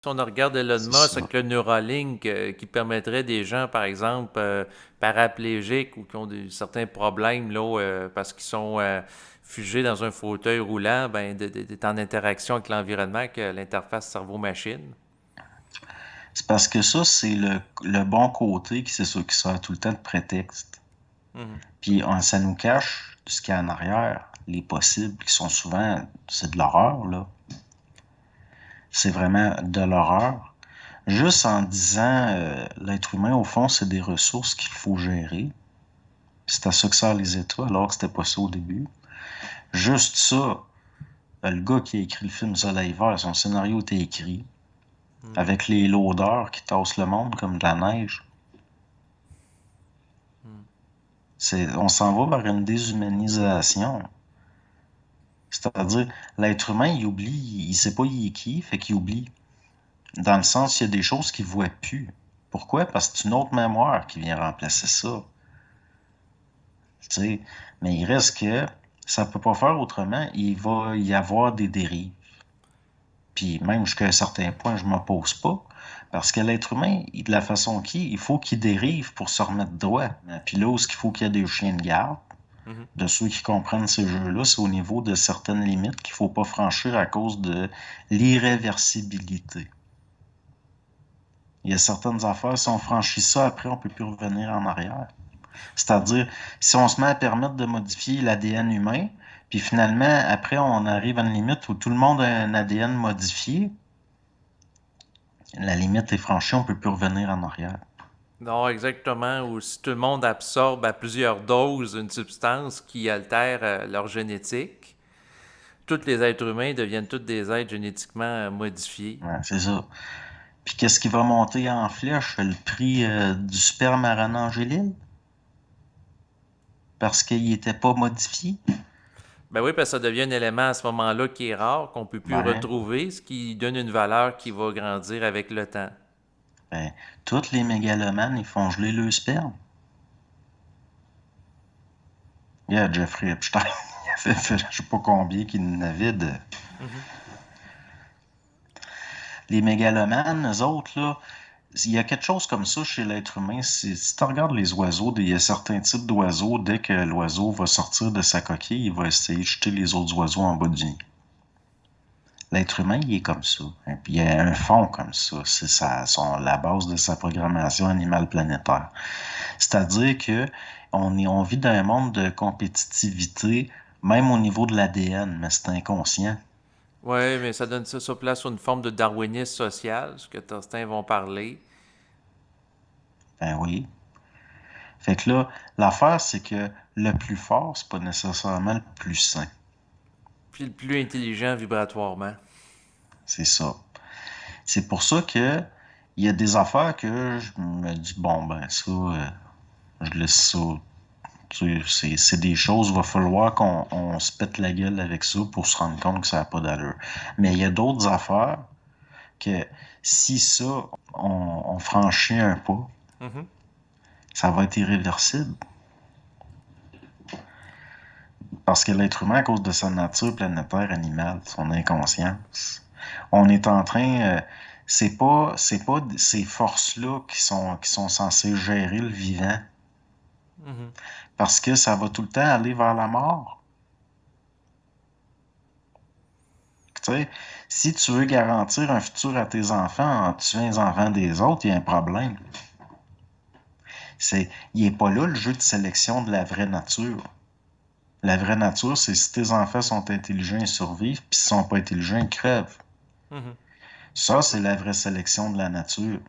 Si on regarde Elon C'est Musk ça. avec le Neuralink qui permettrait des gens, par exemple, paraplégiques ou qui ont certains problèmes là, parce qu'ils sont figés dans un fauteuil roulant, ben, d'être en interaction avec l'environnement, avec l'interface cerveau-machine. C'est parce que ça, c'est le bon côté qui, c'est ça, qui sert tout le temps de prétexte. Mhm. Puis ça nous cache ce qu'il y a en arrière, les possibles, qui sont souvent, c'est de l'horreur, là. C'est vraiment de l'horreur. Juste en disant, l'être humain, au fond, c'est des ressources qu'il faut gérer. C'est à ça que servent les États, alors que c'était pas ça au début. Juste ça, le gars qui a écrit le film Soleil Vert, son scénario était écrit, Mhm. avec les loaders qui tassent le monde comme de la neige. Mhm. On s'en va vers une déshumanisation. C'est-à-dire, l'être humain, il oublie, il sait pas il est qui, fait qu'il oublie. Dans le sens, il y a des choses qu'il voit plus. Pourquoi? Parce que c'est une autre mémoire qui vient remplacer ça. Tu sais, mais il reste que ça peut pas faire autrement. Il va y avoir des dérives. Puis même jusqu'à un certain point, je m'oppose pas. Parce que l'être humain, de la façon qu'il, il faut qu'il dérive pour se remettre droit. Puis là où il faut qu'il y ait des chiens de garde, Mhm. de ceux qui comprennent ces jeux-là, c'est au niveau de certaines limites qu'il faut pas franchir à cause de l'irréversibilité. Il y a certaines affaires, si on franchit ça, après, on peut plus revenir en arrière. C'est-à-dire, si on se met à permettre de modifier l'ADN humain, puis finalement, après, on arrive à une limite où tout le monde a un ADN modifié, la limite est franchie, on peut plus revenir en arrière. Non, exactement. Ou si tout le monde absorbe à plusieurs doses une substance qui altère leur génétique, tous les êtres humains deviennent tous des êtres génétiquement modifiés. Ouais, c'est ça. Puis qu'est-ce qui va monter en flèche? Le prix du sperme à Renan Angélil? Parce qu'il n'était pas modifié? Ben oui, parce que ça devient un élément à ce moment-là qui est rare, qu'on peut plus Ouais. retrouver, ce qui donne une valeur qui va grandir avec le temps. Ben, tous les mégalomanes, ils font geler le sperme. Il y a Jeffrey Epstein, il a fait je sais pas combien qu'il en avait de... Mhm. Les mégalomanes, eux autres, là, il y a quelque chose comme ça chez l'être humain. Si tu regardes les oiseaux, il y a certains types d'oiseaux, dès que l'oiseau va sortir de sa coquille, il va essayer de jeter les autres oiseaux en bas du nid. L'être humain, il est comme ça. Et puis, il y a un fond comme ça. C'est la base de sa programmation animale planétaire. C'est-à-dire que on vit dans un monde de compétitivité, même au niveau de l'ADN, mais c'est inconscient. Oui, mais ça donne ça place sur une forme de darwinisme social, ce que certains vont parler. Ben oui. Fait que là, l'affaire, c'est que le plus fort, c'est pas nécessairement le plus sain. Puis le plus intelligent vibratoirement. C'est ça. C'est pour ça que il y a des affaires que je me dis, bon, ben ça, je laisse ça. Tu sais, c'est des choses, il va falloir qu'on se pète la gueule avec ça pour se rendre compte que ça n'a pas d'allure. Mais il y a d'autres affaires que si ça, on franchit un pas, Mhm. ça va être irréversible. Parce que l'être humain, à cause de sa nature planétaire animale, son inconscience, on est en train, c'est pas ces forces-là qui sont censées gérer le vivant. Mhm. Parce que ça va tout le temps aller vers la mort. Tu sais, si tu veux garantir un futur à tes enfants en tuant les enfants des autres, il y a un problème. Il n'est pas là le jeu de sélection de la vraie nature. La vraie nature, c'est si tes enfants sont intelligents, ils survivent, puis s'ils sont pas intelligents, ils crèvent. Mhm. Ça, c'est la vraie sélection de la nature.